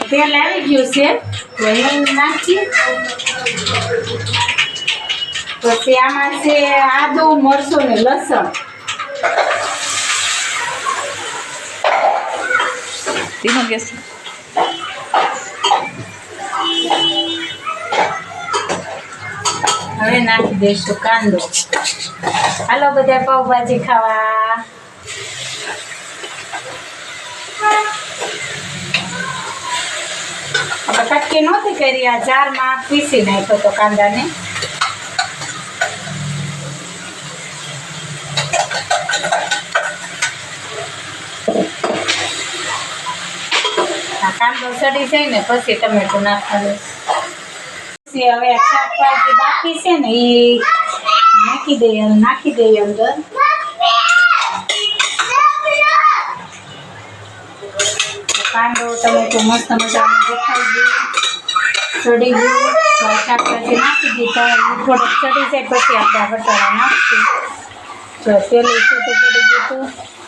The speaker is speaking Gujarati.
તેલ આવી ગયું છે તો હિંગ નાખી પછી આમાં છે આદુ મરચું ને લસણ ધીમો ગેસ હવે નાખી દઈશું કાંદો હાલો બધા પાવભાજી ખાવા આપણે કટકી નહોતી કરી આ જારમાં પીસી નાખ્યો તો કાંદાને કાંદો સડી જાય ને પછી ટમેટું નાખવાનું હવે શાકભાજી બાકી છે ને એ નાખી દઈએ અંદર કાંદો ટમેટું મસ્ત મજાનું દેખાઈ ગયું સડી ગયું તો શાકભાજી નાખી દીધા થોડુંક સડી જાય પછી આપણે બટાટા નાખીશું જો તેલ છૂટું પડી ગયું હતું